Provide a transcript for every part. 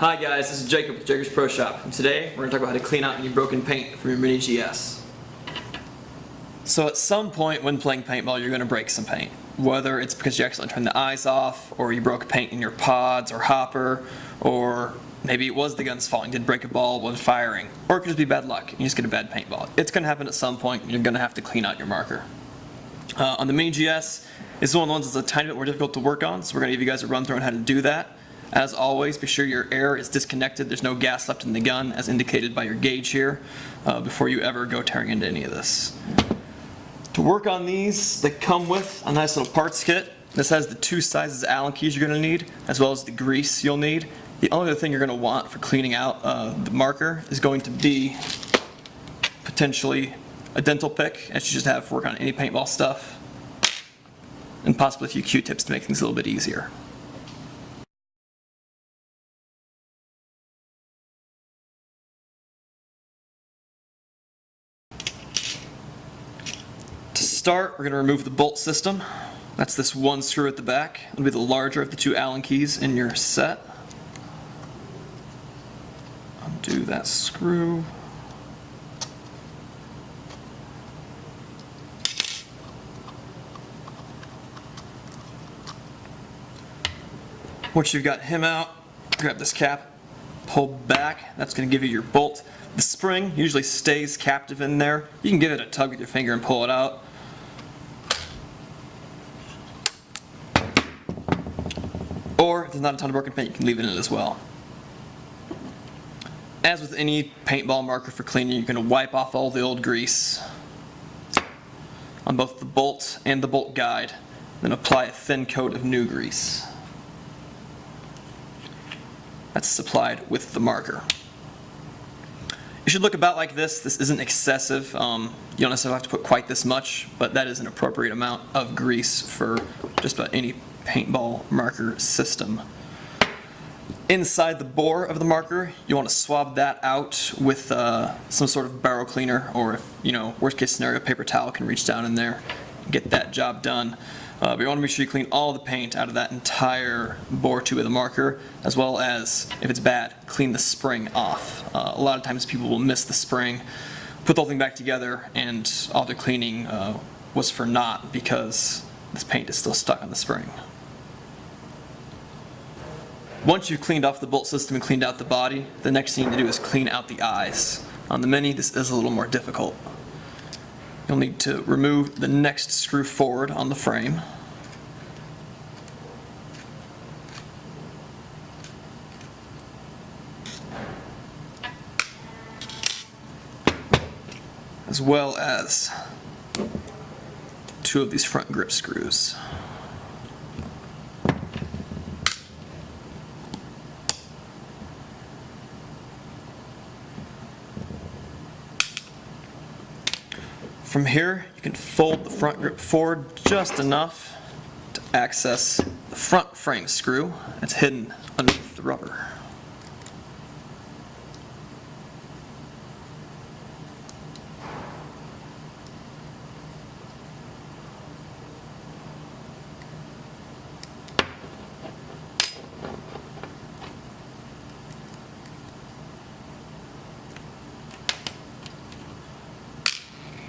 Hi guys, this is Jacob with Jaegers Pro Shop, and today we're going to talk about how to clean out any broken paint from your Mini GS. So at some point when playing paintball you're going to break some paint. Whether it's because you accidentally turned the eyes off, or you broke paint in your pods or hopper, or maybe it was the gun's fault and you did break a ball when firing, or it could just be bad luck and you just get a bad paintball. It's going to happen at some point and you're going to have to clean out your marker. On the Mini GS, it's one of the ones that's a tiny bit more difficult to work on, so we're going to give you guys a run through on how to do that. As always, be sure your air is disconnected, there's no gas left in the gun as indicated by your gauge here before you ever go tearing into any of this. To work on these, they come with a nice little parts kit. This has the 2 sizes of Allen keys you're going to need, as well as the grease you'll need. The only other thing you're going to want for cleaning out the marker is going to be potentially a dental pick, as you just have for work on any paintball stuff, and possibly a few Q-tips to make things a little bit easier. To start, we're going to remove the bolt system. That's this one screw at the back. It'll be the larger of the 2 Allen keys in your set. Undo that screw. Once you've got him out, grab this cap, pull back. That's going to give you your bolt. The spring usually stays captive in there. You can give it a tug with your finger and pull it out. Or if there's not a ton of broken paint, you can leave it in as well. As with any paintball marker for cleaning, you're going to wipe off all the old grease on both the bolt and the bolt guide, then apply a thin coat of new grease. That's supplied with the marker. It should look about like this. This isn't excessive. You don't necessarily have to put quite this much, but that is an appropriate amount of grease for just about any paintball marker system. Inside the bore of the marker, you want to swab that out with some sort of barrel cleaner, or if, worst case scenario, paper towel can reach down in there and get that job done. But you want to make sure you clean all the paint out of that entire bore tube of the marker, as well as, if it's bad, clean the spring off. A lot of times people will miss the spring, put the whole thing back together, and all their cleaning was for naught because this paint is still stuck on the spring. Once you've cleaned off the bolt system and cleaned out the body, the next thing you need to do is clean out the eyes. On the Mini, this is a little more difficult. You'll need to remove the next screw forward on the frame. As well as 2 of these front grip screws. From here, you can fold the front grip forward just enough to access the front frame screw that's hidden underneath the rubber.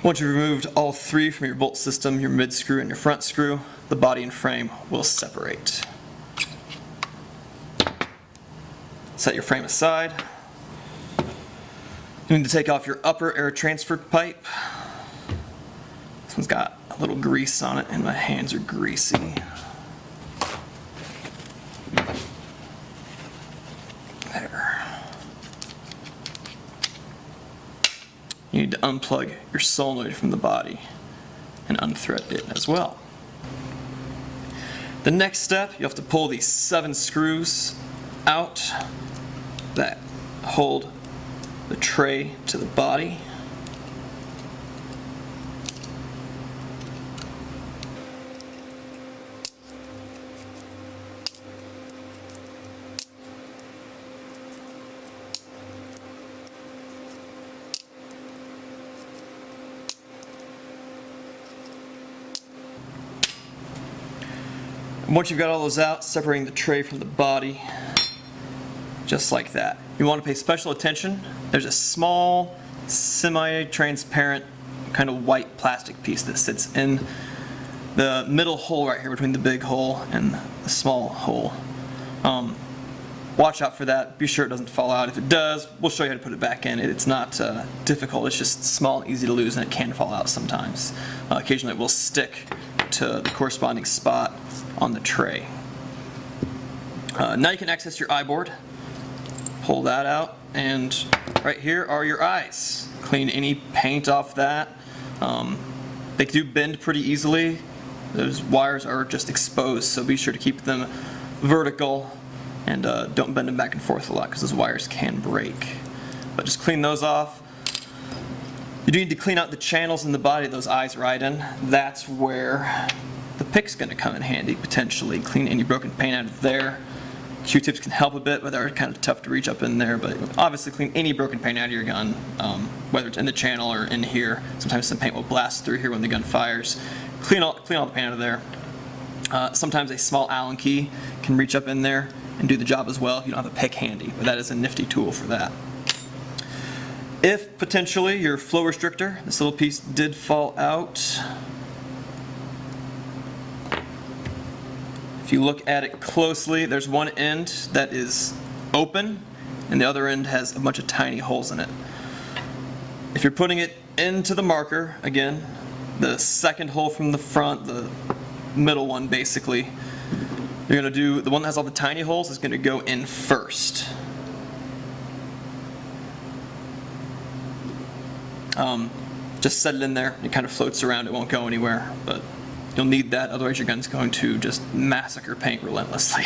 Once you've removed all 3 from your bolt system, your mid screw and your front screw, the body and frame will separate. Set your frame aside. You need to take off your upper air transfer pipe. This one's got a little grease on it and my hands are greasy. There. You need to unplug your solenoid from the body and unthread it as well. The next step, you have to pull these 7 screws out that hold the tray to the body. Once you've got all those out, separating the tray from the body, just like that. You want to pay special attention. There's a small, semi-transparent, kind of white plastic piece that sits in the middle hole right here between the big hole and the small hole. Watch out for that. Be sure it doesn't fall out. If it does, we'll show you how to put it back in. It's not difficult. It's just small and easy to lose, and it can fall out sometimes. Occasionally it will stick to the corresponding spot on the tray. Now you can access your eye board. Pull that out, and right here are your eyes. Clean any paint off that. They do bend pretty easily. Those wires are just exposed, so be sure to keep them vertical and don't bend them back and forth a lot because those wires can break. But just clean those off. You do need to clean out the channels in the body those eyes ride in. That's where the pick's going to come in handy potentially. Clean any broken paint out of there. Q-tips can help a bit, but they're kind of tough to reach up in there. But obviously clean any broken paint out of your gun, whether it's in the channel or in here. Sometimes some paint will blast through here when the gun fires. Clean all the paint out of there. Sometimes a small Allen key can reach up in there and do the job as well if you don't have a pick handy, but that is a nifty tool for that. If potentially your flow restrictor, this little piece did fall out, if you look at it closely, there's one end that is open and the other end has a bunch of tiny holes in it. If you're putting it into the marker, again, the second hole from the front, the middle one basically, you're going to do, the one that has all the tiny holes is going to go in first. Just set it in there. It kind of floats around. It won't go anywhere, but you'll need that. Otherwise your gun's going to just massacre paint relentlessly.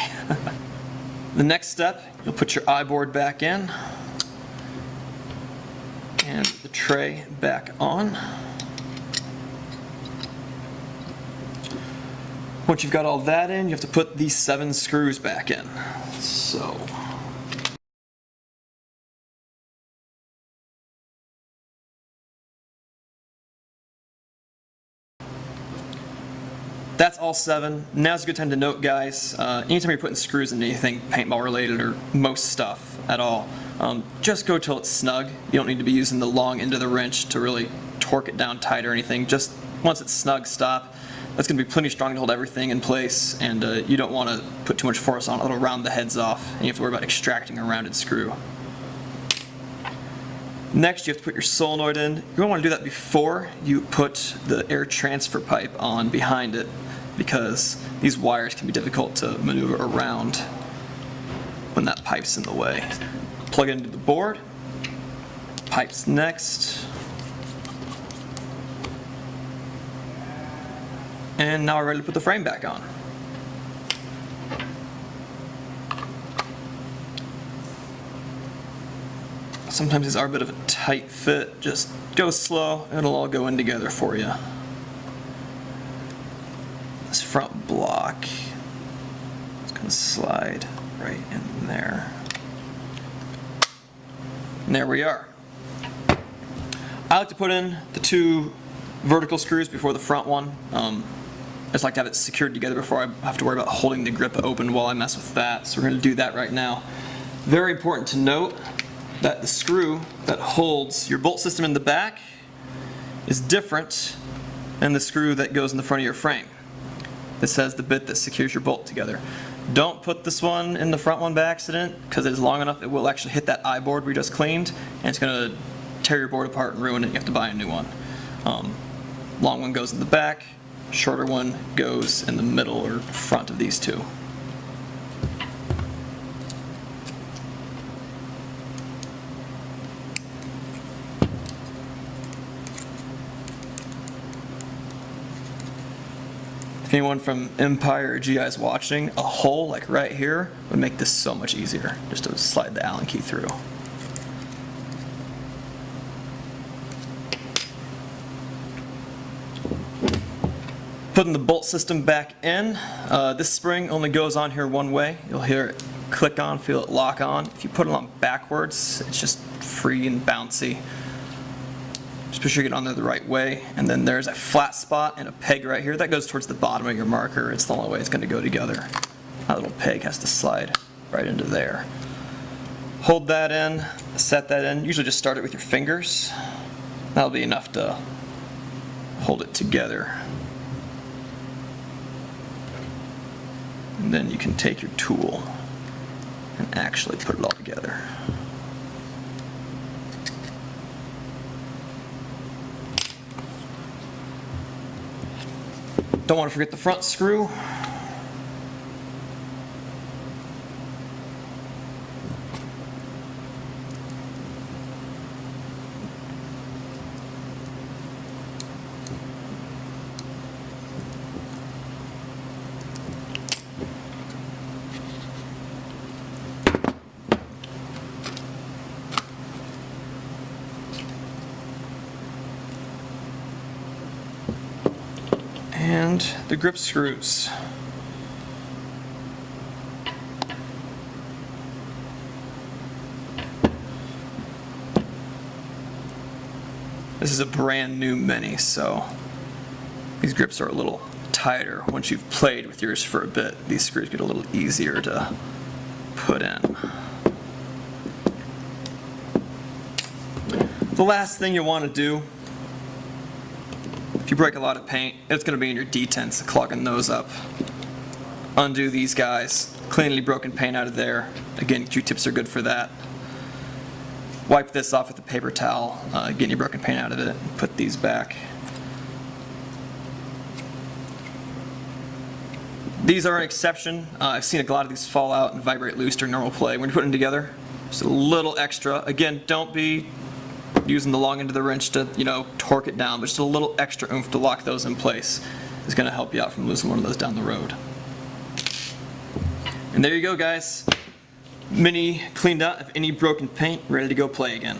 The next step, you'll put your eye board back in and the tray back on. Once you've got all that in, you have to put these 7 screws back in. So that's all 7. Now's a good time to note, guys, anytime you're putting screws in anything paintball related or most stuff at all, just go till it's snug. You don't need to be using the long end of the wrench to really torque it down tight or anything. Just once it's snug, stop. That's going to be plenty strong to hold everything in place, and you don't want to put too much force on it. It'll round the heads off, and you have to worry about extracting a rounded screw. Next, you have to put your solenoid in. You're going to want to do that before you put the air transfer pipe on behind it, because these wires can be difficult to maneuver around when that pipe's in the way. Plug it into the board. Pipe's next. And now we're ready to put the frame back on. Sometimes these are a bit of a tight fit. Just go slow, it'll all go in together for you. This front block is going to slide right in there. And there we are. I like to put in the 2 vertical screws before the front one. I just like to have it secured together before I have to worry about holding the grip open while I mess with that. So we're going to do that right now. Very important to note that the screw that holds your bolt system in the back is different than the screw that goes in the front of your frame. This has the bit that secures your bolt together. Don't put this one in the front one by accident, because it is long enough it will actually hit that eye board we just cleaned, and it's going to tear your board apart and ruin it. You have to buy a new one. Long one goes in the back, shorter one goes in the middle or front of these 2. If anyone from Empire or GI is watching, a hole like right here would make this so much easier, just to slide the Allen key through. Putting the bolt system back in, this spring only goes on here one way. You'll hear it click on, feel it lock on. If you put it on backwards, it's just free and bouncy. Just be sure you get on there the right way. And then there's a flat spot and a peg right here. That goes towards the bottom of your marker. It's the only way it's going to go together. That little peg has to slide right into there. hold that in, set that in. Usually just start it with your fingers. That'll be enough to hold it together. And then you can take your tool and actually put it all together. Don't want to forget the front screw. And the grip screws. This is a brand new Mini, so these grips are a little tighter. Once you've played with yours for a bit, these screws get a little easier to put in. The last thing you want to do, if you break a lot of paint, it's going to be in your detents, clogging those up. Undo these guys, clean any broken paint out of there. Again, Q-tips are good for that. Wipe this off with a paper towel, get any broken paint out of it, and put these back. These are an exception. I've seen a lot of these fall out and vibrate loose during normal play. When you put them together, just a little extra. Again, don't be using the long end of the wrench to, torque it down, but just a little extra oomph to lock those in place is going to help you out from losing one of those down the road. And there you go, guys. Mini cleaned out of any broken paint, ready to go play again.